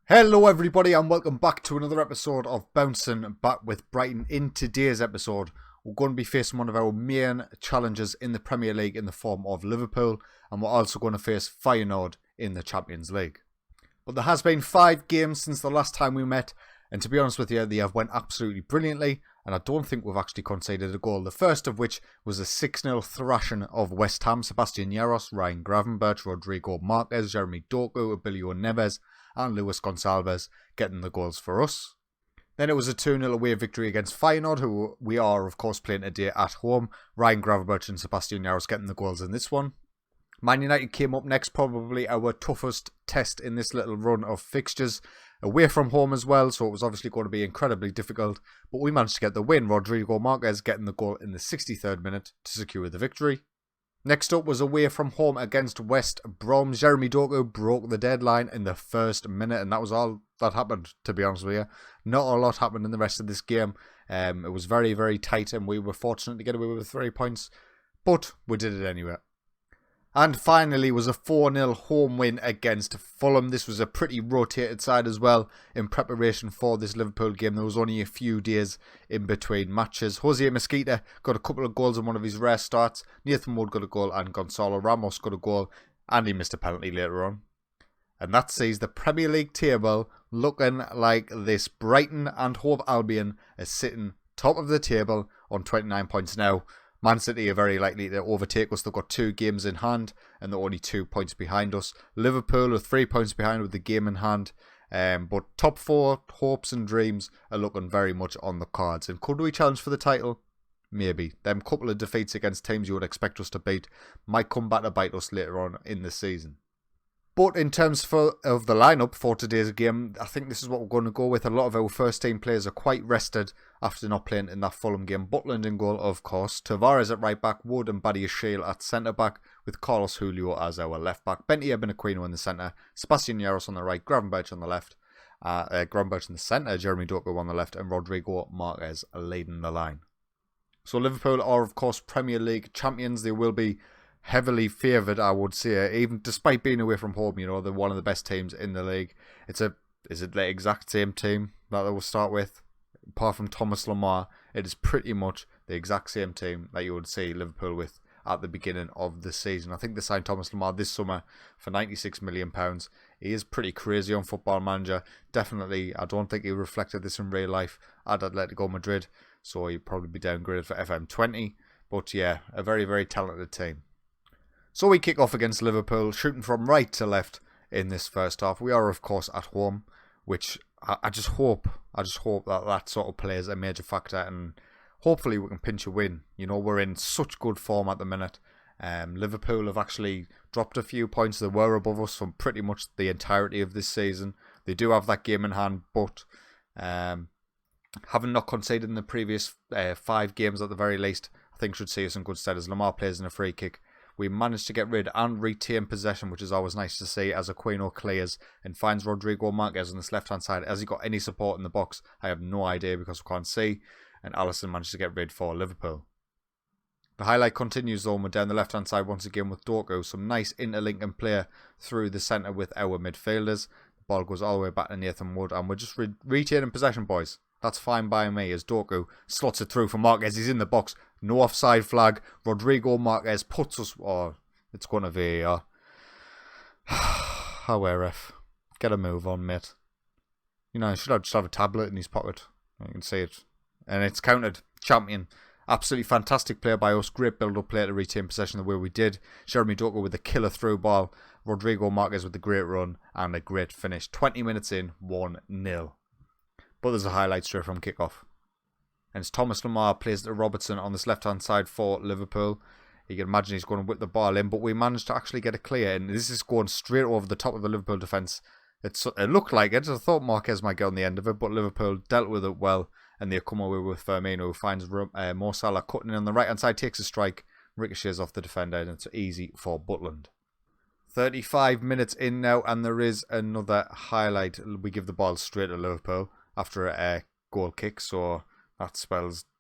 Hello everybody and welcome back to another episode of Bouncing Back with Brighton. In today's episode, we're going to be facing one of our main challenges in the Premier League in the form of Liverpool, and we're also going to face Feyenoord in the Champions League. But there has been 5 games since the last time we met, and to be honest with you, they have went absolutely brilliantly, and I don't think we've actually conceded a goal. The first of which was a 6-0 thrashing of West Ham. Sebastian Jaros, Ryan Gravenberch, Rodrigo Marquez, Jeremy Doku, Abilio Neves and Luis Gonçalves getting the goals for us. Then it was a 2-0 away victory against Feyenoord, who we are of course playing today at home. Ryan Gravenberch and Sebastian Jaros getting the goals in this one. Man United came up next, probably our toughest test in this little run of fixtures. Away from home as well, so it was obviously going to be incredibly difficult, but we managed to get the win. Rodrigo Marquez getting the goal in the 63rd minute to secure the victory. Next up was away from home against West Brom. Jeremy Doku broke the deadline in the first minute, and that was all that happened, to be honest with you. Not a lot happened in the rest of this game. It was very, very tight, and we were fortunate to get away with 3 points, but we did it anyway. And finally was a 4-0 home win against Fulham. This was a pretty rotated side as well in preparation for this Liverpool game. There was only a few days in between matches. Jose Mesquita got a couple of goals in one of his rare starts. Nathan Wood got a goal and Gonzalo Ramos got a goal. And he missed a penalty later on. And that sees the Premier League table looking like this. Brighton and Hove Albion are sitting top of the table on 29 points now. Man City are very likely to overtake us. They've got 2 games in hand and they're only 2 points behind us. Liverpool are 3 points behind with the game in hand. But top 4 hopes and dreams are looking very much on the cards. And could we challenge for the title? Maybe. Them couple of defeats against teams you would expect us to beat might come back to bite us later on in the season. But in terms of the lineup for today's game, I think this is what we're going to go with. A lot of our first team players are quite rested after not playing in that Fulham game. Butland in goal, of course. Tavares at right back. Wood and Badiashile at centre back, with Carlos Julio as our left back. Benty Ebenaquino in the centre. Sebastian Jaros on the right. Gravenberch on the left. Gravenberch in the centre. Jeremy Doku on the left. And Rodrigo Marquez leading the line. So Liverpool are, of course, Premier League champions. They will be heavily favoured, I would say, even despite being away from home. You know, they're one of the best teams in the league. Is it the exact same team that they will start with? Apart from Thomas Lamar, it is pretty much the exact same team that you would see Liverpool with at the beginning of the season. I think they signed Thomas Lamar this summer for £96 million. He is pretty crazy on Football Manager. Definitely, I don't think he reflected this in real life at Atletico Madrid, so he'd probably be downgraded for FM20. But yeah, a very, very talented team. So we kick off against Liverpool, shooting from right to left in this first half. We are, of course, at home, which I just hope that sort of plays a major factor, and hopefully we can pinch a win. You know, we're in such good form at the minute. Liverpool have actually dropped a few points. They were above us for pretty much the entirety of this season. They do have that game in hand, but having not conceded in the previous 5 games at the very least, I think should see us in good stead as Lamar plays in a free kick. We managed to get rid and retain possession, which is always nice to see, as Aquino clears and finds Rodrigo Marquez on this left-hand side. Has he got any support in the box? I have no idea because we can't see. And Alisson managed to get rid for Liverpool. The highlight continues though. We're down the left-hand side once again with Doku. Some nice interlinking play through the centre with our midfielders. The ball goes all the way back to Nathan Wood, and we're just retaining possession, boys. That's fine by me as Doku slots it through for Marquez. He's in the box. No offside flag. Rodrigo Marquez puts us... Oh, it's going to VAR. How ref. Get a move on, mate. You know, he should just have a tablet in his pocket. You can see it. And it's counted. Champion. Absolutely fantastic play by us. Great build-up play to retain possession the way we did. Jeremy Doku with the killer through ball. Rodrigo Marquez with the great run and a great finish. 20 minutes in, 1-0. But there's a highlight straight from kickoff. And it's Thomas Lamar plays to Robertson on this left-hand side for Liverpool. You can imagine he's going to whip the ball in, but we managed to actually get it clear. And this is going straight over the top of the Liverpool defence. It looked like it. I thought Marquez might get on the end of it, but Liverpool dealt with it well. And they come away with Firmino, who finds Mo Salah cutting in on the right-hand side, takes a strike, ricochets off the defender, and it's easy for Butland. 35 minutes in now, and there is another highlight. We give the ball straight to Liverpool after a goal kick, so that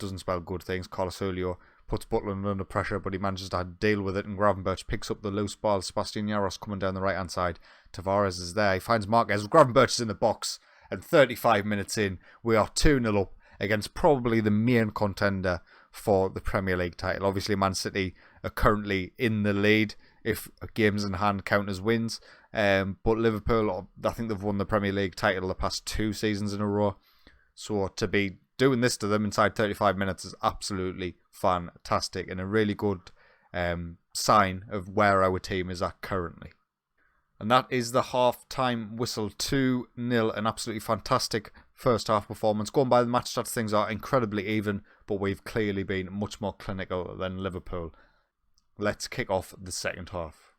doesn't spell good things. Carlos Julio puts Butland under pressure, but he manages to deal with it, and Gravenberch picks up the loose ball. Sebastian Jaros coming down the right-hand side. Tavares is there. He finds Marquez. Gravenberch is in the box, and 35 minutes in, we are 2-0 up against probably the main contender for the Premier League title. Obviously, Man City are currently in the lead if games in hand count as wins. But Liverpool, I think they've won the Premier League title the past 2 seasons in a row. So to be doing this to them inside 35 minutes is absolutely fantastic and a really good sign of where our team is at currently. And that is the half-time whistle. 2-0, an absolutely fantastic first half performance. Going by the match stats, things are incredibly even, but we've clearly been much more clinical than Liverpool. Let's kick off the second half.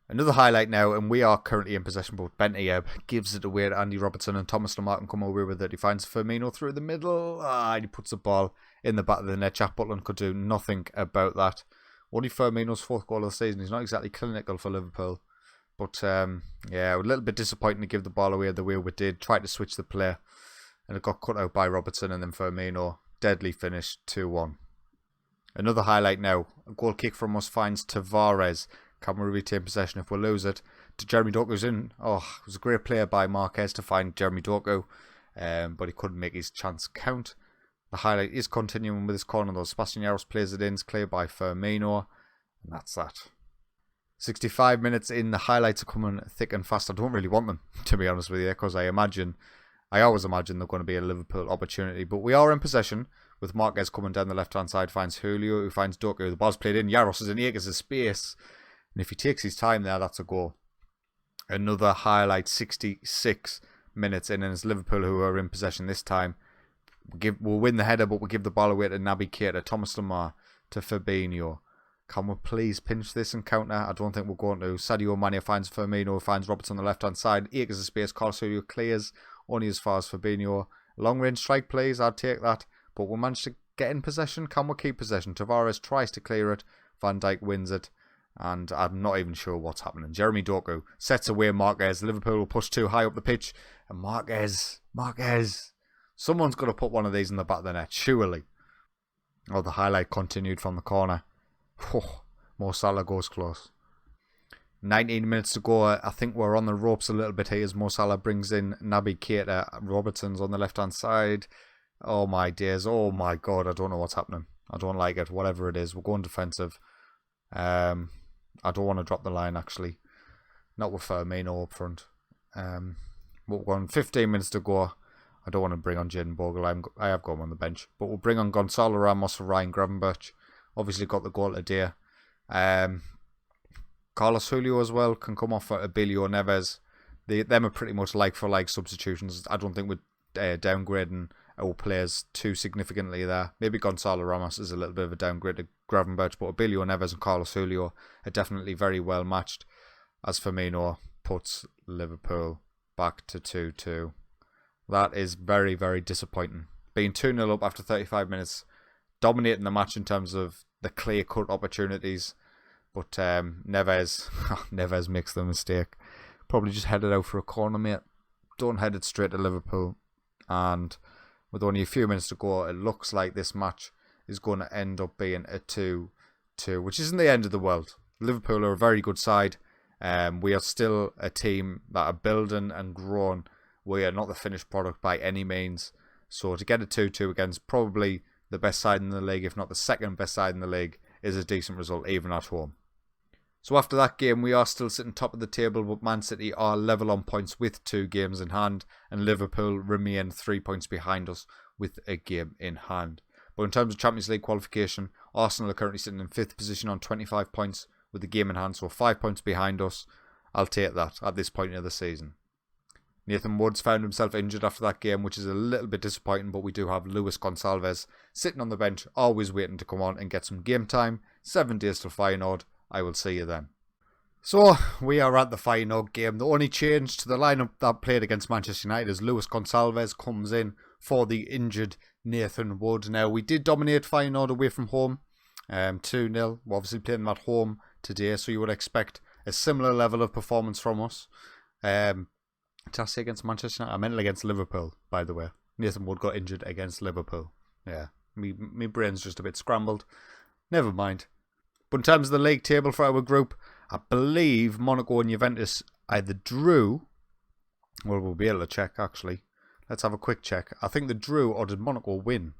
Another highlight now, and we are currently in possession, but Benty gives it away to Andy Robertson, and Thomas Lemar can come away with it. He finds Firmino through the middle, and he puts the ball in the back of the net. Jack Butland could do nothing about that. Only Firmino's 4th goal of the season. He's not exactly clinical for Liverpool. But, yeah, a little bit disappointing to give the ball away the way we did. Tried to switch the play, and it got cut out by Robertson, and then Firmino. Deadly finish, 2-1. Another highlight now. A goal kick from us finds Tavares. Can we retain possession if we lose it? To Jeremy Doku's in. Oh, it was a great play by Marquez to find Jeremy Doku, but he couldn't make his chance count. The highlight is continuing with his corner though. Sebastian Jaros plays it in. It's cleared by Firmino, and that's that. 65 minutes in, the highlights are coming thick and fast. I don't really want them, to be honest with you, because I always imagine they're going to be a Liverpool opportunity. But we are in possession, with Marquez coming down the left-hand side, finds Julio, who finds Doku. The ball's played in. Jaros is in. He gets his space. And if he takes his time there, that's a goal. Another highlight, 66 minutes in, and it's Liverpool who are in possession this time. We'll win the header, but we'll give the ball away to Naby Keita, Thomas Lemar, to Fabinho. Can we please pinch this and counter? I don't think we're going to. Sadio Mane finds Firmino, finds Robertson on the left-hand side. Acres of space, Carlos Julio clears only as far as Fabinho. Long-range strike plays, I'd take that. But we managed to get in possession. Can we keep possession? Tavares tries to clear it. Van Dijk wins it. And I'm not even sure what's happening. Jeremy Doku sets away Marquez. Liverpool will push too high up the pitch. And Marquez. Someone's got to put one of these in the back of the net, surely. Oh, the highlight continued from the corner. Mo Salah goes close. 19 minutes to go. I think we're on the ropes a little bit here as Mo Salah brings in Naby Keita. Robertson's on the left-hand side. Oh my days. Oh my God. I don't know what's happening. I don't like it. Whatever it is. We're going defensive. I don't want to drop the line, actually. Not with Firmino up front. We're going 15 minutes to go. I don't want to bring on Jaden Bogle. I have got him on the bench. But we'll bring on Gonzalo Ramos for Ryan Gravenberch. Obviously got the goal today. Carlos Julio as well can come off for Abilio Neves. Them are pretty much like-for-like substitutions. I don't think we're downgrading our players too significantly there. Maybe Gonzalo Ramos is a little bit of a downgrade to Gravenberch, but Abilio Neves and Carlos Julio are definitely very well matched, as Firmino puts Liverpool back to 2-2. That is very, very disappointing. Being 2-0 up after 35 minutes, dominating the match in terms of the clear-cut opportunities, but Neves makes the mistake. Probably just headed out for a corner, mate. Don't head it straight to Liverpool. And with only a few minutes to go, it looks like this match is going to end up being a 2-2, which isn't the end of the world. Liverpool are a very good side. We are still a team that are building and growing. We are not the finished product by any means. So to get a 2-2 against probably the best side in the league, if not the second best side in the league, is a decent result, even at home. So after that game, we are still sitting top of the table, but Man City are level on points with 2 games in hand, and Liverpool remain 3 points behind us with a game in hand. But in terms of Champions League qualification, Arsenal are currently sitting in 5th position on 25 points with a game in hand, so 5 points behind us. I'll take that at this point of the season. Nathan Woods found himself injured after that game, which is a little bit disappointing, but we do have Luis Gonçalves sitting on the bench, always waiting to come on and get some game time. 7 days till Feyenoord. I will see you then. So, we are at the Feyenoord game. The only change to the lineup that played against Manchester United is Luis Gonçalves comes in for the injured Nathan Wood. Now, we did dominate Feyenoord away from home, 2-0. We're obviously playing them at home today, so you would expect a similar level of performance from us. Did I say against Manchester United? I meant against Liverpool, by the way. Nathan Wood got injured against Liverpool. Yeah, my brain's just a bit scrambled. Never mind. But in terms of the league table for our group, I believe Monaco and Juventus either drew. Well, we'll be able to check, actually. Let's have a quick check. I think they drew, or did Monaco win?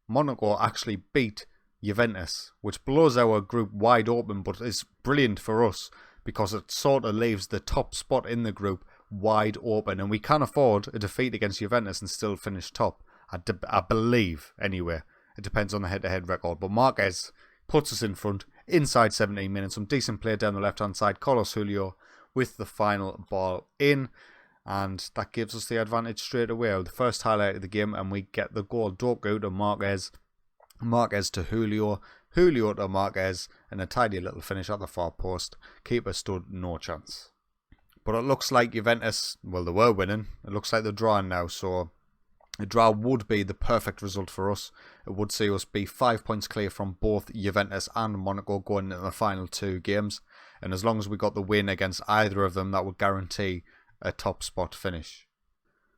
Monaco actually beat Juventus, which blows our group wide open, but is brilliant for us because it sort of leaves the top spot in the group wide open, and we can afford a defeat against Juventus and still finish top. I believe, anyway. It depends on the head-to-head record, but Marquez puts us in front inside 17 minutes. Some decent play down the left-hand side. Carlos Julio with the final ball in, and that gives us the advantage straight away. The first highlight of the game, and we get the goal. Doku to Marquez, Marquez to Julio, Julio to Marquez, and a tidy little finish at the far post. Keeper stood no chance. But it looks like Juventus, well, they were winning. It looks like they're drawing now, so a draw would be the perfect result for us. It would see us be 5 points clear from both Juventus and Monaco going into the final 2 games. And as long as we got the win against either of them, that would guarantee a top spot finish.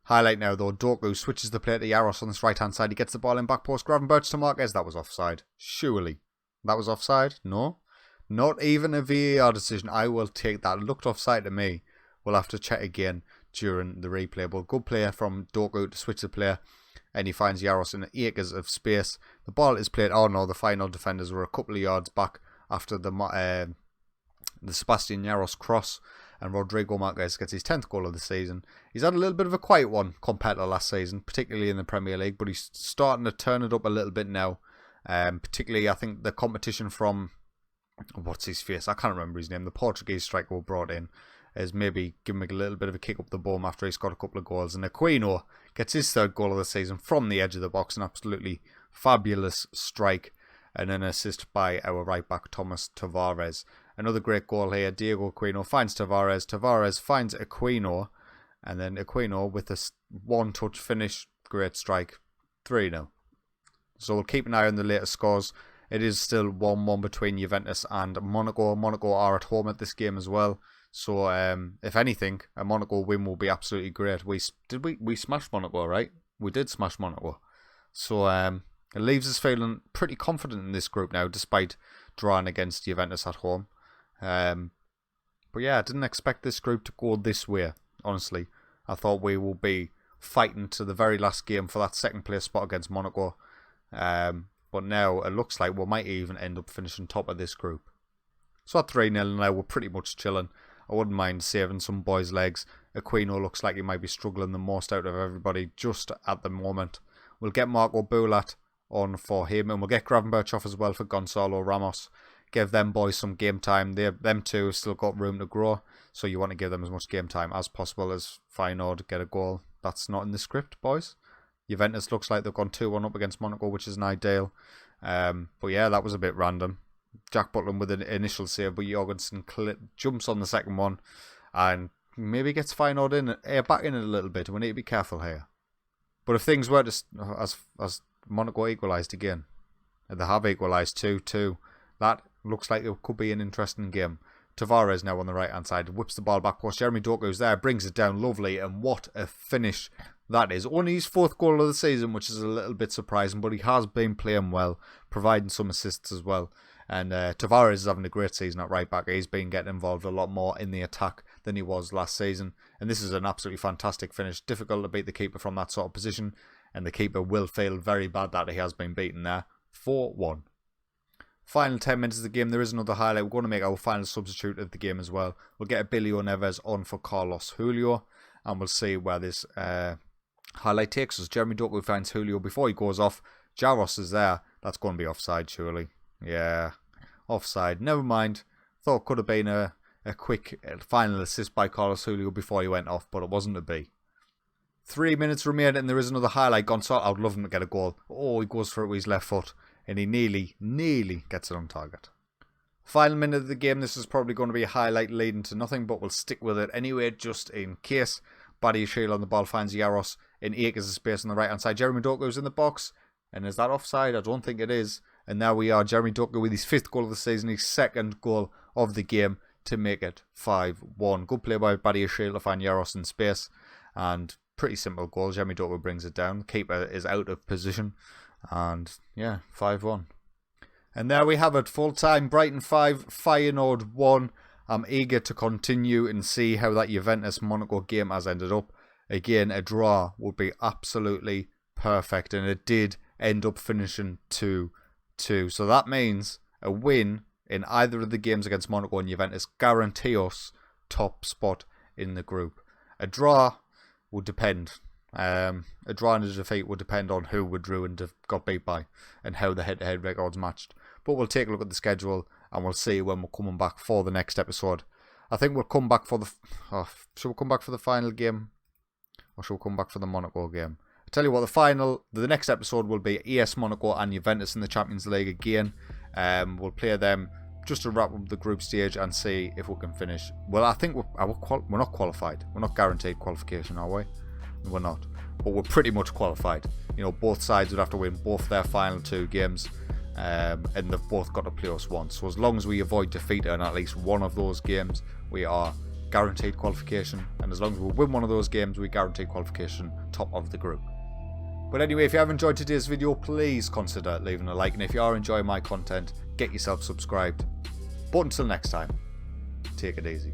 Highlight now though, Doku switches the play to Yaros on this right hand side. He gets the ball in back post. Gravenberch to Marquez. That was offside. Surely. That was offside? No. Not even a VAR decision. I will take that. It looked offside to me. We'll have to check again during the replay. But good player from Doku to switch the player. And he finds Yaros in acres of space. The ball is played. Oh no, the final defenders were a couple of yards back after the Sebastian Yaros cross. And Rodrigo Marquez gets his 10th goal of the season. He's had a little bit of a quiet one compared to last season, particularly in the Premier League. But he's starting to turn it up a little bit now. Particularly, I think the competition from, what's his face? I can't remember his name. The Portuguese striker we brought in is maybe giving him a little bit of a kick up the bum after he's got a couple of goals. And Aquino gets his 3rd goal of the season from the edge of the box. An absolutely fabulous strike. And an assist by our right back, Thomas Tavares. Another great goal here. Diego Aquino finds Tavares. Tavares finds Aquino. And then Aquino with a one-touch finish. Great strike. 3-0. So we'll keep an eye on the later scores. It is still 1-1 between Juventus and Monaco. Monaco are at home at this game as well. So if anything, a Monaco win will be absolutely great. We smashed Monaco, right? We did smash Monaco. So it leaves us feeling pretty confident in this group now, despite drawing against Juventus at home. But yeah, I didn't expect this group to go this way, honestly. I thought we will be fighting to the very last game for that 2nd place spot against Monaco. But now it looks like we might even end up finishing top of this group. So at 3-0 now, we're pretty much chilling. I wouldn't mind saving some boys' legs. Aquino looks like he might be struggling the most out of everybody just at the moment. We'll get Marco Bulat on for him, and we'll get Gravenberch off as well for Gonzalo Ramos. Give them boys some game time. Them two have still got room to grow, so you want to give them as much game time as possible as Feyenoord get a goal. That's not in the script, boys. Juventus looks like they've gone 2-1 up against Monaco, which is an ideal. But yeah, that was a bit random. Jack Butland with an initial save, but Jorgensen jumps on the second one and maybe gets Feyenoord back in it a little bit. We need to be careful here. But if things were to, as Monaco equalised again, and they have equalised 2-2, that looks like it could be an interesting game. Tavares now on the right hand side, whips the ball back post. Jeremy Doku's there, brings it down lovely, and what a finish that is. Only his 4th goal of the season, which is a little bit surprising, but he has been playing well, providing some assists as well. And Tavares is having a great season at right back. He's been getting involved a lot more in the attack than he was last season. And this is an absolutely fantastic finish. Difficult to beat the keeper from that sort of position. And the keeper will feel very bad that he has been beaten there. 4-1. Final 10 minutes of the game. There is another highlight. We're going to make our final substitute of the game as well. We'll get Abilio Neves on for Carlos Julio. And we'll see where this highlight takes us. Jeremy Doku finds Julio before he goes off. Jaros is there. That's going to be offside, surely. Yeah, offside. Never mind. Thought it could have been a quick final assist by Carlos Julio before he went off, but it wasn't to be. 3 minutes remain, and there is another highlight. Gonzalo, I would love him to get a goal. Oh, he goes for it with his left foot, and he nearly gets it on target. Final minute of the game. This is probably going to be a highlight leading to nothing, but we'll stick with it anyway, just in case. Badiashile on the ball finds Yaros in acres of space on the right hand side. Jeremy Doku's in the box, and is that offside? I don't think it is. And now we are Jeremy Doku with his 5th goal of the season, his 2nd goal of the game to make it 5-1. Good play by Badiashile to find Yaros in space, and pretty simple goal. Jeremy Doku brings it down. Keeper is out of position, and yeah, 5-1. And there we have it, full time, Brighton 5, Feyenoord 1. I'm eager to continue and see how that Juventus-Monaco game has ended up. Again, a draw would be absolutely perfect, and it did end up finishing 2-2. So that means a win in either of the games against Monaco and Juventus guarantee us top spot in the group. A draw would depend. A draw and a defeat would depend on who we drew and got beat by and how the head-to-head records matched. But we'll take a look at the schedule and we'll see when we're coming back for the next episode. I think we'll come back for the... should we come back for the final game? Or should we come back for the Monaco game? I tell you what, the next episode will be AS Monaco and Juventus in the Champions League again. We'll play them just to wrap up the group stage and see if we can finish. Well, I think we're not qualified. We're not guaranteed qualification, are we? We're not. But we're pretty much qualified. You know, both sides would have to win both their final 2 games. And they've both got to play us once. So as long as we avoid defeat in at least one of those games, we are guaranteed qualification. And as long as we win one of those games, we guarantee qualification top of the group. But anyway, if you have enjoyed today's video, please consider leaving a like. And if you are enjoying my content, get yourself subscribed. But until next time, take it easy.